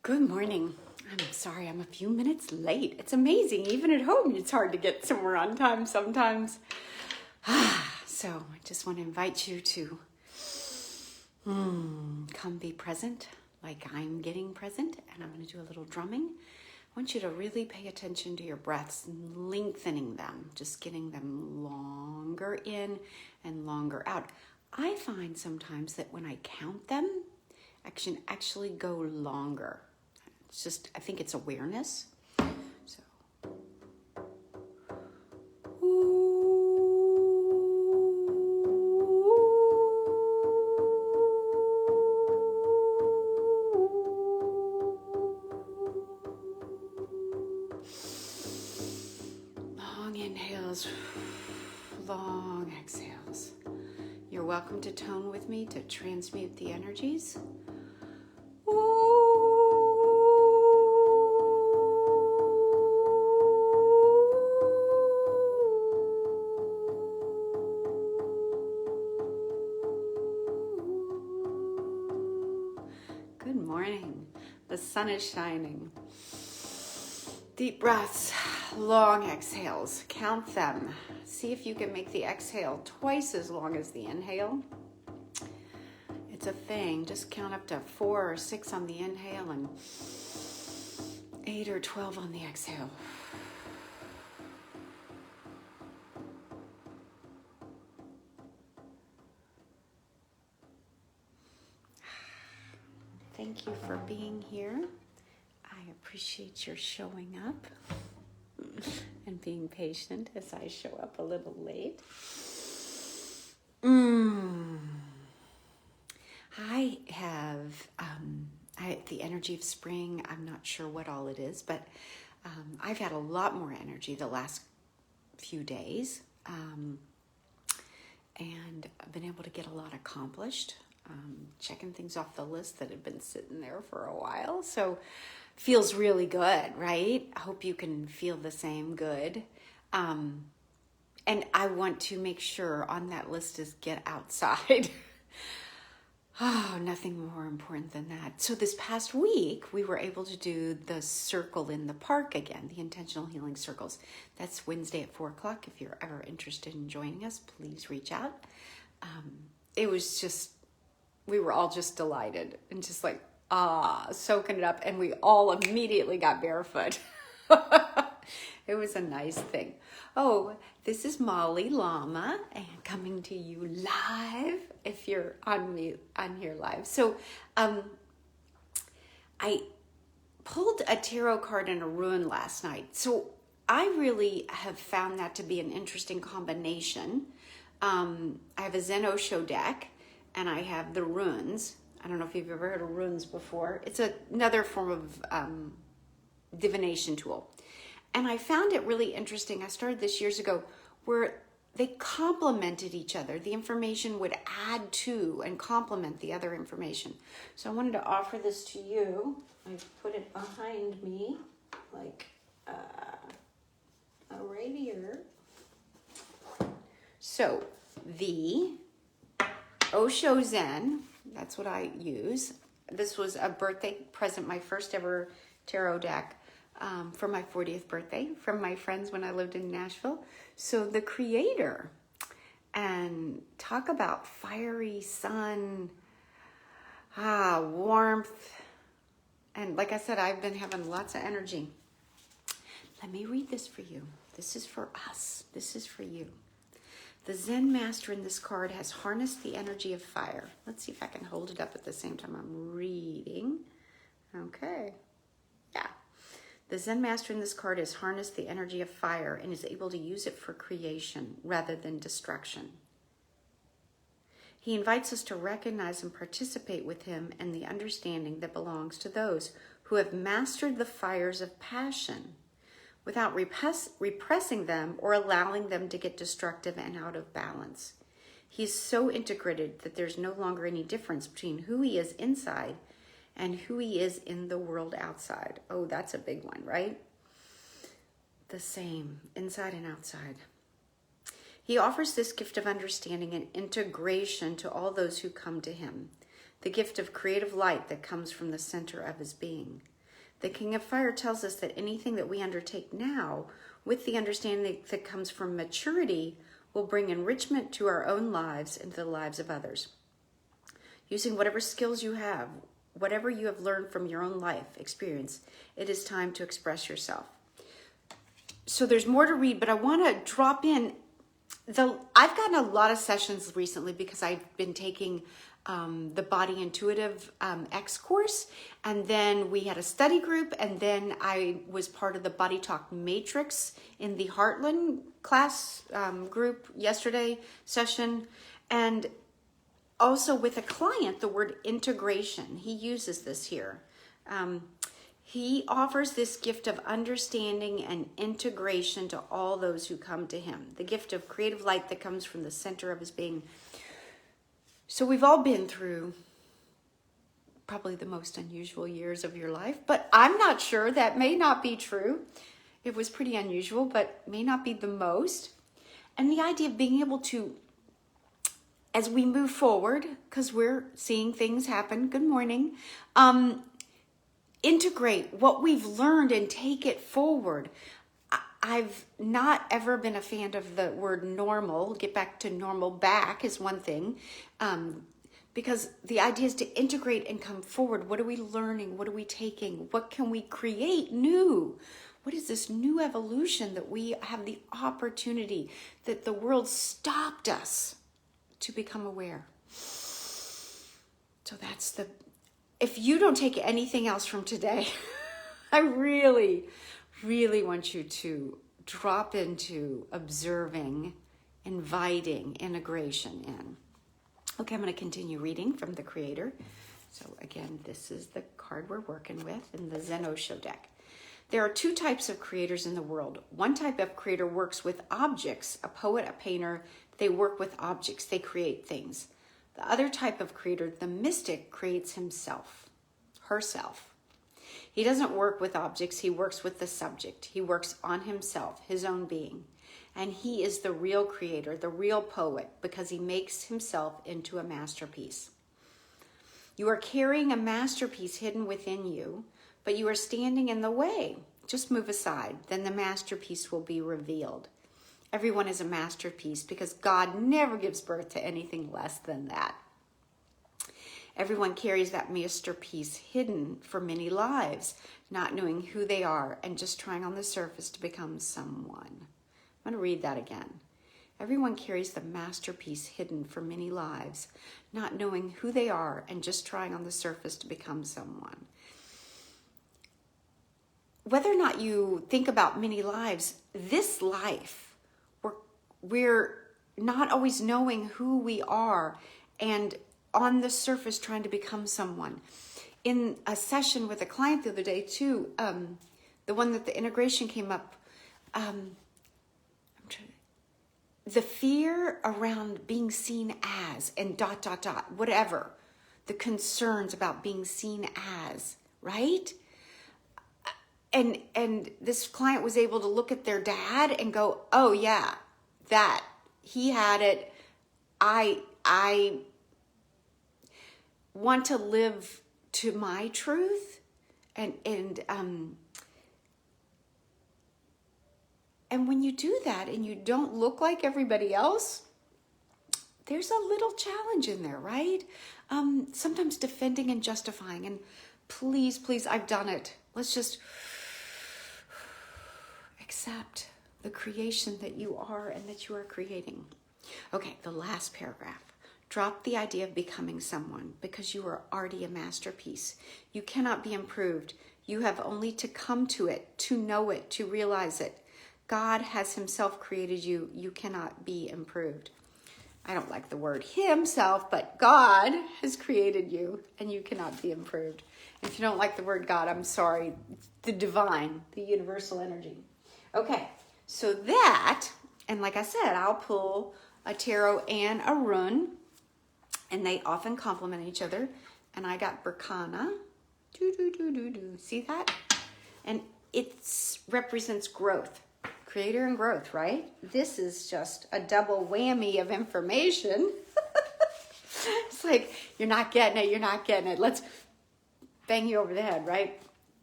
Good morning. I'm sorry I'm a few minutes late. It's amazing. Even at home, it's hard to get somewhere on time sometimes. So I just want to invite you to come be present like I'm getting present. And I'm going to do a little drumming. I want you to really pay attention to your breaths, lengthening them, just getting them longer in and longer out. I find sometimes that when I count them, I can actually go longer. It's just, I think it's awareness. So, long inhales, long exhales. You're welcome to tone with me to transmute the energies. Good morning. The sun is shining. Deep breaths, long exhales. Count them. See if you can make the exhale twice as long as the inhale. It's a thing. Just count up to 4 or 6 on the inhale and 8 or 12 on the exhale. Thank you for being here. I appreciate your showing up and being patient as I show up a little late. I have the energy of spring. I'm not sure what all it is, but I've had a lot more energy the last few days, and I've been able to get a lot accomplished. Checking things off the list that had been sitting there for a while. So feels really good, right? I hope you can feel the same good. And I want to make sure on that list is get outside. Oh, nothing more important than that. So this past week, we were able to do the circle in the park again, the intentional healing circles. That's Wednesday at 4 o'clock. If you're ever interested in joining us, please reach out. It was just, we were all just delighted and just like, soaking it up. And we all immediately got barefoot. It was a nice thing. Oh, this is Mollie Lama and coming to you live if you're on here live. So I pulled a tarot card and a rune last night. So I really have found that to be an interesting combination. I have a Zen Osho deck. And I have the runes. I don't know if you've ever heard of runes before. It's another form of divination tool. And I found it really interesting. I started this years ago where they complemented each other. The information would add to and complement the other information. So I wanted to offer this to you. I put it behind me like right here. So the Osho Zen, that's what I use. This was a birthday present, my first ever tarot deck for my 40th birthday from my friends when I lived in Nashville. So the creator, and talk about fiery sun, warmth. And like I said, I've been having lots of energy. Let me read this for you. This is for us. This is for you. The Zen Master in this card has harnessed the energy of fire. Let's see if I can hold it up at the same time I'm reading. Okay. Yeah. The Zen Master in this card has harnessed the energy of fire and is able to use it for creation rather than destruction. He invites us to recognize and participate with him in the understanding that belongs to those who have mastered the fires of passion without repressing them or allowing them to get destructive and out of balance. He's so integrated that there's no longer any difference between who he is inside and who he is in the world outside. Oh, that's a big one, right? The same, inside and outside. He offers this gift of understanding and integration to all those who come to him, the gift of creative light that comes from the center of his being. The King of Fire tells us that anything that we undertake now, with the understanding that comes from maturity, will bring enrichment to our own lives and to the lives of others. Using whatever skills you have, whatever you have learned from your own life experience, it is time to express yourself. So there's more to read, but I want to drop in. I've gotten a lot of sessions recently because I've been taking the BodyIntuitive X course, and then we had a study group, and then I was part of the BodyTalk Matrix in the Heartland class group yesterday session, and also with a client, the word integration. He uses this here. He offers this gift of understanding and integration to all those who come to him. The gift of creative light that comes from the center of his being. So we've all been through probably the most unusual years of your life, but I'm not sure. That may not be true. It was pretty unusual, but may not be the most. And the idea of being able to, as we move forward, because we're seeing things happen, good morning, integrate what we've learned and take it forward. I've not ever been a fan of the word normal. Get back to normal back is one thing, because the idea is to integrate and come forward. What are we learning? What are we taking? What can we create new? What is this new evolution that we have the opportunity, that the world stopped us to become aware? So that's if you don't take anything else from today, I really want you to drop into observing, inviting integration in. Okay, I'm going to continue reading from the Creator. So again, this is the card we're working with in the Zen Osho deck. There are two types of creators in the world. One type of creator works with objects, a poet, a painter. They work with objects, they create things. The other type of creator, the mystic, creates himself, herself. He doesn't work with objects, he works with the subject. He works on himself, his own being. And he is the real creator, the real poet, because he makes himself into a masterpiece. You are carrying a masterpiece hidden within you, but you are standing in the way. Just move aside, then the masterpiece will be revealed. Everyone is a masterpiece because God never gives birth to anything less than that. Everyone carries that masterpiece hidden for many lives, not knowing who they are and just trying on the surface to become someone. I'm going to read that again. Everyone carries the masterpiece hidden for many lives, not knowing who they are and just trying on the surface to become someone. Whether or not you think about many lives, this life, we're not always knowing who we are and on the surface trying to become someone. In a session with a client the other day too, the one that the integration came up, the fear around being seen as and ... whatever, the concerns about being seen as, right? And this client was able to look at their dad and go, oh yeah, that he had it. I want to live to my truth, and when you do that and you don't look like everybody else, there's a little challenge in there, right? Sometimes defending and justifying, and please, I've done it. Let's just accept the creation that you are and that you are creating. Okay, the last paragraph. Drop the idea of becoming someone because you are already a masterpiece. You cannot be improved. You have only to come to it, to know it, to realize it. God has himself created you. You cannot be improved. I don't like the word himself, but God has created you and you cannot be improved. And if you don't like the word God, I'm sorry. It's the divine, the universal energy. Okay, so that, and like I said, I'll pull a tarot and a rune, and they often complement each other. And I got Berkana. See that? And it represents growth. Creator and growth, right? This is just a double whammy of information. It's like, you're not getting it. Let's bang you over the head, right?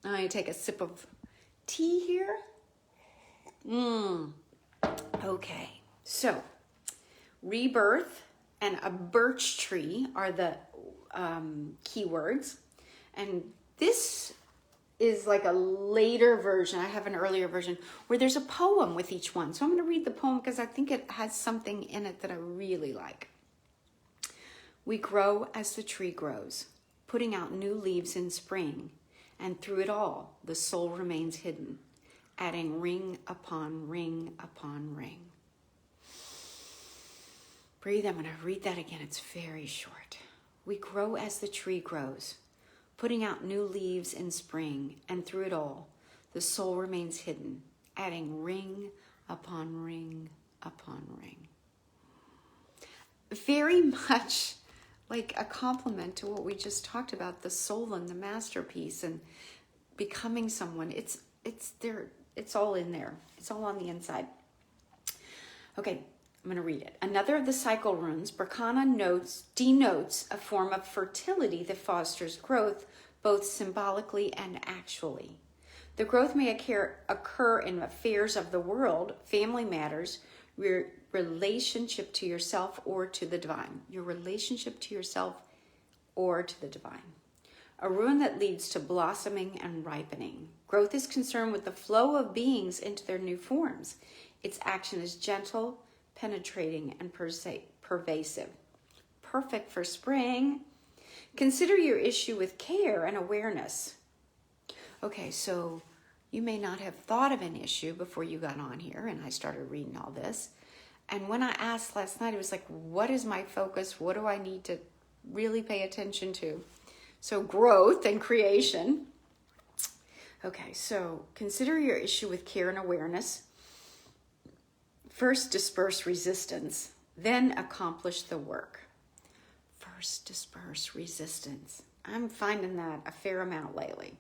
I'm going to take a sip of tea here. Okay, so rebirth and a birch tree are the keywords. And this is like a later version. I have an earlier version where there's a poem with each one. So I'm going to read the poem because I think it has something in it that I really like. We grow as the tree grows, putting out new leaves in spring. And through it all, the soul remains hidden, adding ring upon ring upon ring. Breathe. I'm going to read that again. It's very short. We grow as the tree grows, putting out new leaves in spring. And through it all, the soul remains hidden, adding ring upon ring upon ring. Very much like a compliment to what we just talked about, the soul and the masterpiece and becoming someone. It's there. It's all in there. It's all on the inside. Okay, I'm going to read it. Another of the cycle runes, Berkana denotes a form of fertility that fosters growth, both symbolically and actually. The growth may occur in affairs of the world, family matters, relationship to yourself or to the divine. Your relationship to yourself or to the divine. A rune that leads to blossoming and ripening. Growth is concerned with the flow of beings into their new forms. Its action is gentle, penetrating, and pervasive. Perfect for spring. Consider your issue with care and awareness. Okay, so you may not have thought of an issue before you got on here and I started reading all this. And when I asked last night, it was like, what is my focus? What do I need to really pay attention to? So growth and creation. Okay, so consider your issue with care and awareness. First, disperse resistance, then accomplish the work. First, disperse resistance. I'm finding that a fair amount lately.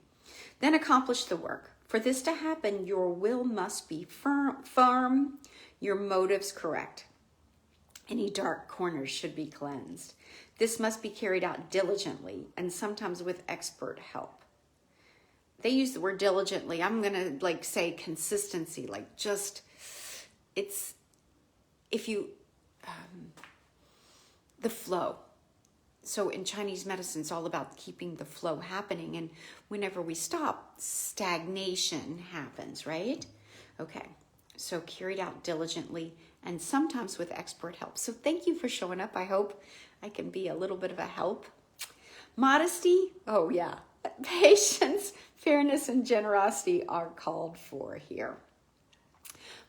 Then accomplish the work. For this to happen, your will must be firm, your motives correct. Any dark corners should be cleansed. This must be carried out diligently and sometimes with expert help. They use the word diligently. I'm going to say consistency, the flow. So in Chinese medicine, it's all about keeping the flow happening. And whenever we stop, stagnation happens, right? Okay, so carried out diligently and sometimes with expert help. So thank you for showing up. I hope I can be a little bit of a help. Modesty, oh yeah. Patience, fairness, and generosity are called for here.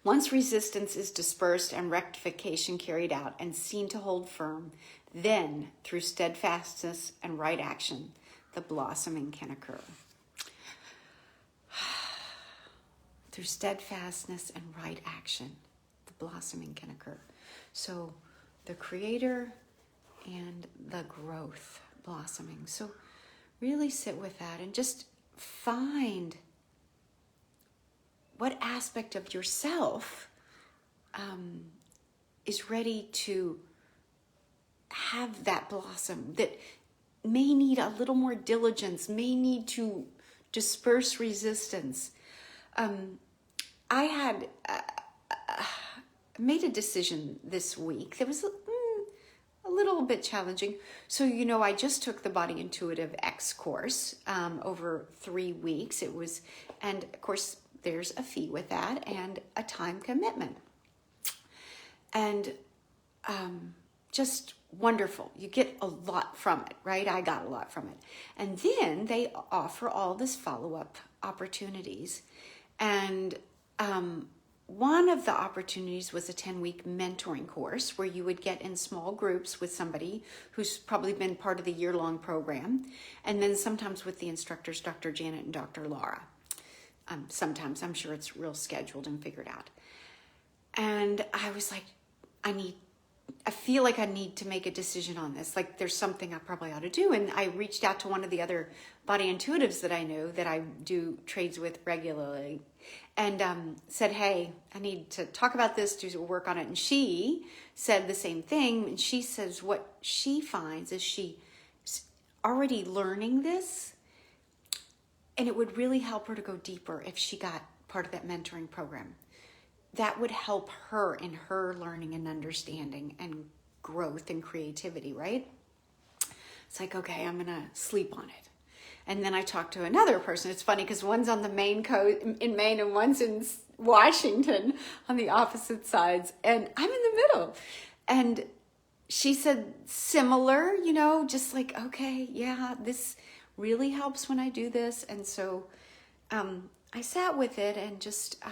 Once resistance is dispersed and rectification carried out and seen to hold firm, then, through steadfastness and right action, the blossoming can occur. Through steadfastness and right action, the blossoming can occur. So, the creator and the growth blossoming. So, really sit with that and just find what aspect of yourself is ready to have that blossom, that may need a little more diligence, may need to disperse resistance. I had made a decision this week that was a little bit challenging. So, I just took the BodyIntuitive X course over 3 weeks. And of course, there's a fee with that and a time commitment. And just wonderful. You get a lot from it, right? I got a lot from it. And then they offer all this follow-up opportunities. And one of the opportunities was a 10-week mentoring course where you would get in small groups with somebody who's probably been part of the year-long program. And then sometimes with the instructors, Dr. Janet and Dr. Laura. Sometimes I'm sure it's real scheduled and figured out. And I was like, I feel like I need to make a decision on this. Like there's something I probably ought to do. And I reached out to one of the other BodyIntuitives that I know that I do trades with regularly and said, hey, I need to talk about this, do work on it. And she said the same thing. And she says what she finds is she's already learning this. And it would really help her to go deeper if she got part of that mentoring program. That would help her in her learning and understanding and growth and creativity, right? It's like, okay, I'm going to sleep on it. And then I talked to another person. It's funny because one's on the Maine coast in Maine and one's in Washington on the opposite sides. And I'm in the middle. And she said similar, you know, just like, okay, yeah, this really helps when I do this. And so I sat with it and just,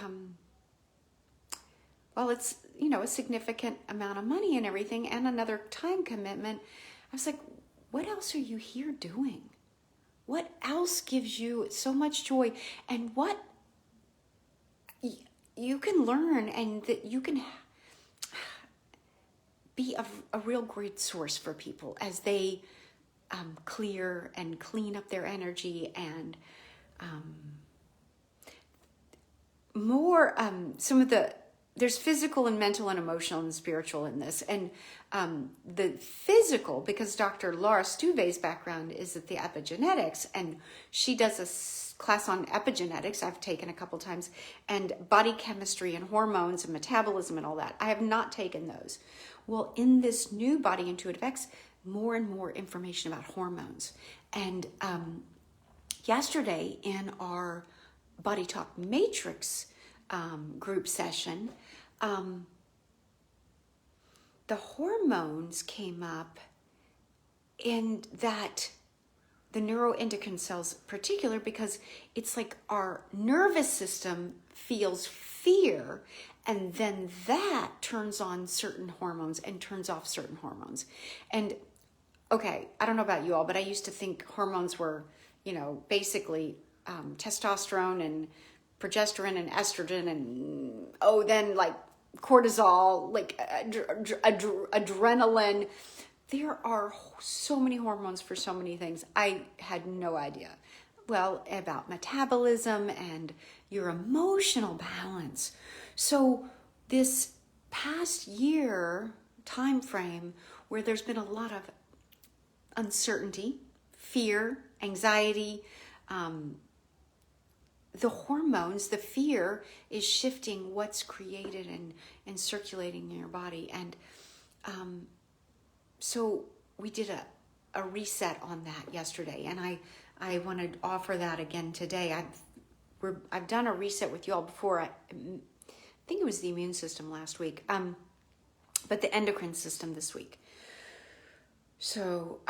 well, it's, you know, a significant amount of money and everything and another time commitment. I was like, what else are you here doing? What else gives you so much joy? And what you can learn and that you can be a real great source for people as they clear and clean up their energy and more some of there's physical and mental and emotional and spiritual in this. And the physical, because Dr. Laura Stuve's background is at the epigenetics, and she does a class on epigenetics I've taken a couple times, and body chemistry and hormones and metabolism and all that. I have not taken those. Well, in this new BodyIntuitive X, more and more information about hormones. And yesterday in our BodyTalk Matrix group session, the hormones came up in that the neuroendocrine cells particular, because it's like our nervous system feels fear, and then that turns on certain hormones and turns off certain hormones. And okay, I don't know about you all, but I used to think hormones were, you know, basically testosterone and progesterone and estrogen and then like cortisol, like adrenaline. There are so many hormones for so many things. I had no idea. Well, about metabolism and your emotional balance. So this past year time frame where there's been a lot of uncertainty, fear, anxiety, the hormones, the fear is shifting what's created and circulating in your body. And so we did a reset on that yesterday. And I want to offer that again today. I've done a reset with you all before. I think it was the immune system last week, but the endocrine system this week. So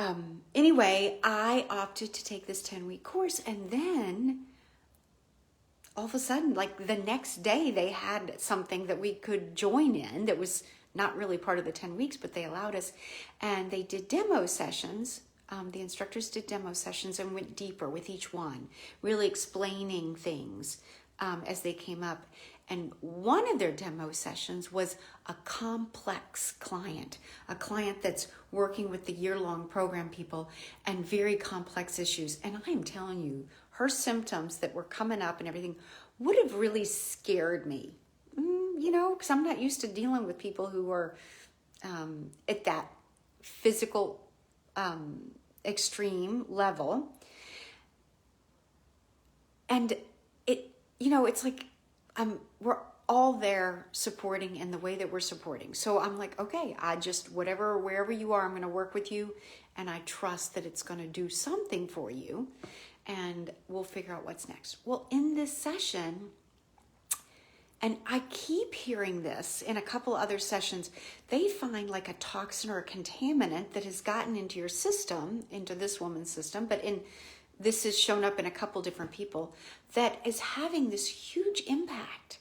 anyway, I opted to take this 10-week course, and then all of a sudden, like the next day, they had something that we could join in that was not really part of the 10 weeks, but they allowed us. And they did demo sessions. The instructors did demo sessions and went deeper with each one, really explaining things as they came up. And one of their demo sessions was a complex client, a client that's working with the year-long program people and very complex issues. And I'm telling you, her symptoms that were coming up and everything would have really scared me, you know, because I'm not used to dealing with people who are at that physical extreme level. And it, you know, it's like we're all there supporting in the way that we're supporting. So I'm like, okay, I just, wherever you are, I'm going to work with you, and I trust that it's going to do something for you, and we'll figure out what's next. Well, in this session, and I keep hearing this in a couple other sessions, they find like a toxin or a contaminant that has gotten into your system, into this woman's system, but this has shown up in a couple different people, that is having this huge impact,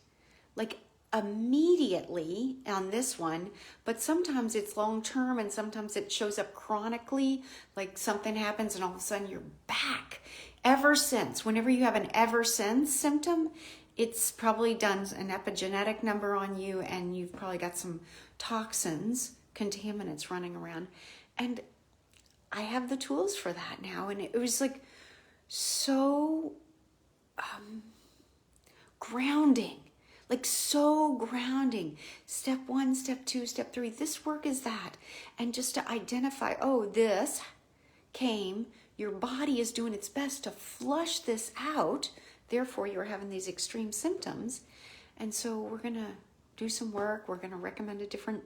like immediately on this one, but sometimes it's long-term and sometimes it shows up chronically, like something happens and all of a sudden you're back. Ever since, whenever you have an ever since symptom, it's probably done an epigenetic number on you, and you've probably got some toxins, contaminants running around. And I have the tools for that now. And it was like so grounding, like so grounding. Step 1, step 2, step 3, this work is that. And just to identify, oh, this came your body is doing its best to flush this out. Therefore, you're having these extreme symptoms. And so we're going to do some work. We're going to recommend a different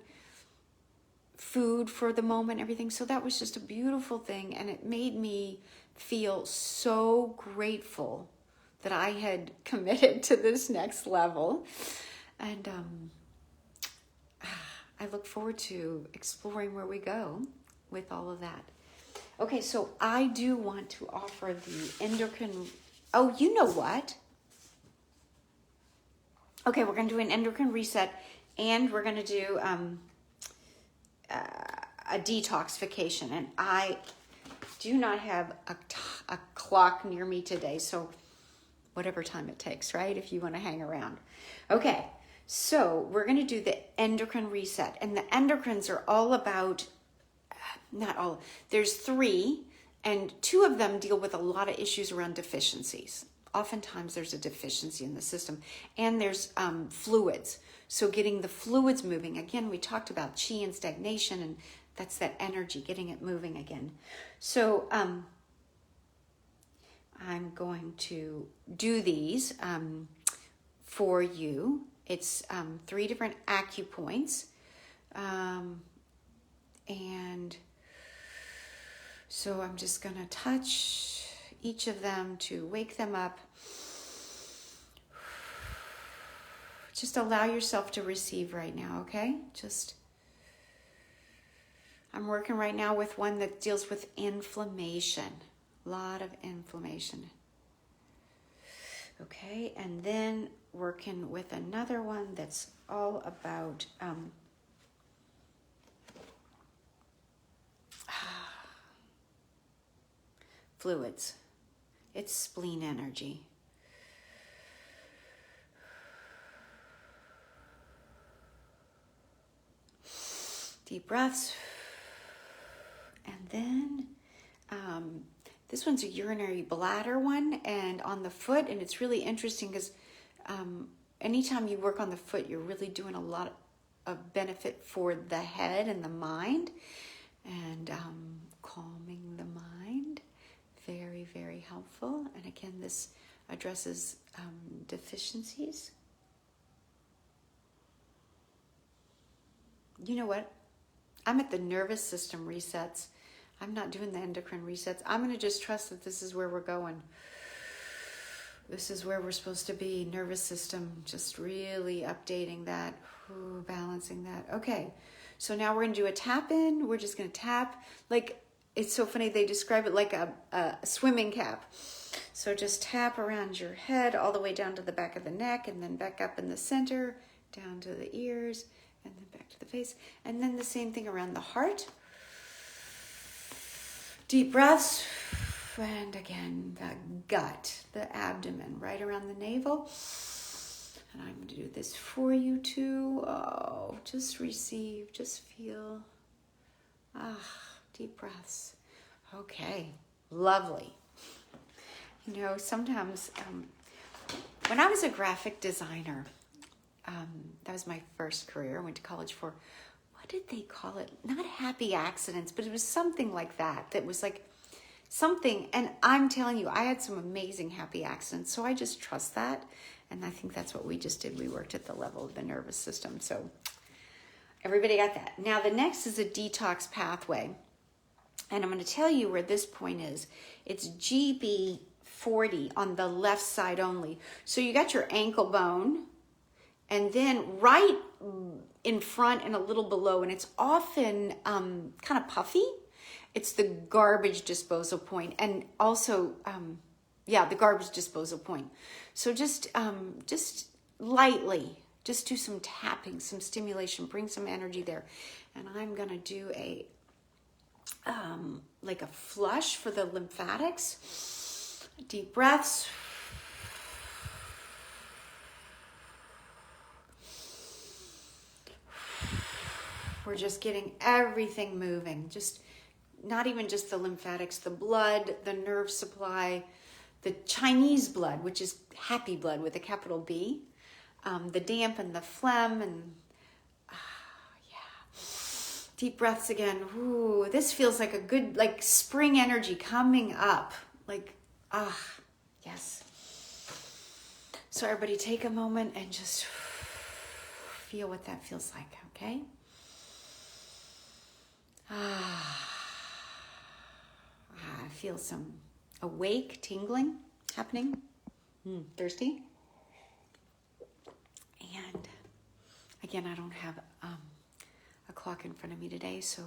food for the moment, everything. So that was just a beautiful thing. And it made me feel so grateful that I had committed to this next level. And I look forward to exploring where we go with all of that. Okay, so I do want to offer the endocrine. Oh, you know what? Okay, we're going to do an endocrine reset, and we're going to do a detoxification. And I do not have a clock near me today, so whatever time it takes, right? If you want to hang around. Okay, so we're going to do the endocrine reset. And the endocrines are all about, not all, there's 3, and 2 of them deal with a lot of issues around deficiencies. Oftentimes there's a deficiency in the system. And there's fluids. So getting the fluids moving. Again, we talked about chi and stagnation, and that's that energy, getting it moving again. So I'm going to do these for you. It's 3 different acupoints. And so I'm just going to touch each of them to wake them up. Just allow yourself to receive right now, okay? I'm working right now with one that deals with inflammation. A lot of inflammation. Okay, and then working with another one that's all about fluids. It's spleen energy. Deep breaths. And then this one's a urinary bladder one, and on the foot. And it's really interesting because anytime you work on the foot, you're really doing a lot of benefit for the head and the mind, and calming the mind. Very, very helpful. And again, this addresses deficiencies. You know what? I'm at the nervous system resets. I'm not doing the endocrine resets. I'm going to just trust that this is where we're going. This is where we're supposed to be. Nervous system, just really updating that, balancing that. Okay, so now we're going to do a tap in. We're just going to tap. Like, it's so funny, they describe it like a swimming cap. So just tap around your head all the way down to the back of the neck, and then back up in the center, down to the ears, and then back to the face. And then the same thing around the heart. Deep breaths. And again, the gut, the abdomen, right around the navel. And I'm going to do this for you too. Oh, just receive, just feel. Deep breaths. Okay, lovely. You know, sometimes when I was a graphic designer, that was my first career. I went to college for, what did they call it? Not happy accidents, but it was something like that. That was like something, and I'm telling you, I had some amazing happy accidents, so I just trust that, and I think that's what we just did. We worked at the level of the nervous system, so everybody got that. Now the next is a detox pathway, and I'm going to tell you where this point is. It's GB40 on the left side only. So you got your ankle bone, and then right in front and a little below, and it's often kind of puffy. It's the garbage disposal point, and also, the garbage disposal point. So just lightly, just do some tapping, some stimulation, bring some energy there. And I'm gonna do a like a flush for the lymphatics. Deep breaths. We're just getting everything moving. Just not even just the lymphatics, the blood, the nerve supply, the Chinese blood, which is happy blood with a capital B, the damp and the phlegm, and Deep breaths again. Ooh, this feels like a good, like spring energy coming up. Like, yes. So everybody take a moment and just feel what that feels like, okay? I feel some awake, tingling happening. Thirsty. And again, I don't have a clock in front of me today, so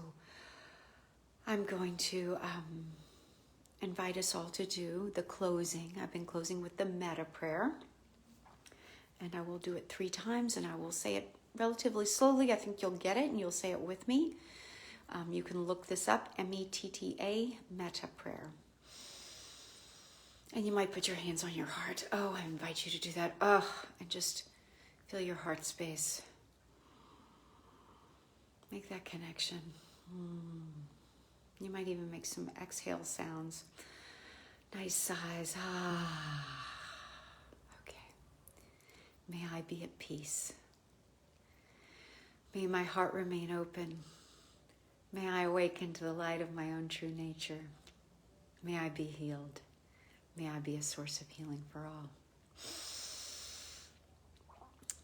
I'm going to invite us all to do the closing. I've been closing with the metta prayer, and I will do it 3 times, and I will say it relatively slowly. I think you'll get it, and you'll say it with me. You can look this up, METTA, metta prayer. And you might put your hands on your heart. Oh, I invite you to do that. And just feel your heart space. Make that connection. You might even make some exhale sounds. Nice sighs. Okay. May I be at peace. May my heart remain open. May I awaken to the light of my own true nature. May I be healed. May I be a source of healing for all.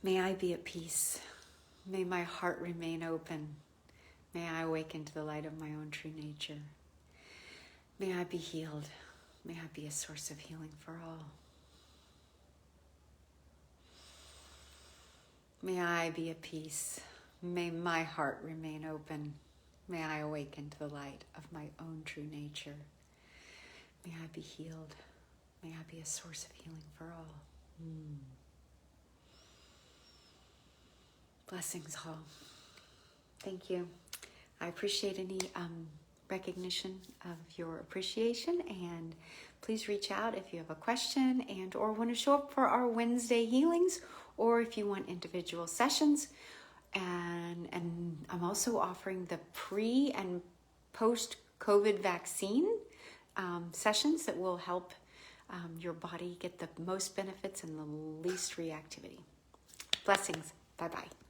May I be at peace. May my heart remain open. May I awaken to the light of my own true nature. May I be healed. May I be a source of healing for all. May I be at peace. May my heart remain open. May I awaken to the light of my own true nature. May I be healed. May I be a source of healing for all. Blessings all. Thank you. I appreciate any recognition of your appreciation, and please reach out if you have a question and or want to show up for our Wednesday healings, or if you want individual sessions. And I'm also offering the pre and post COVID vaccine sessions that will help your body get the most benefits and the least reactivity. Blessings. Bye-bye.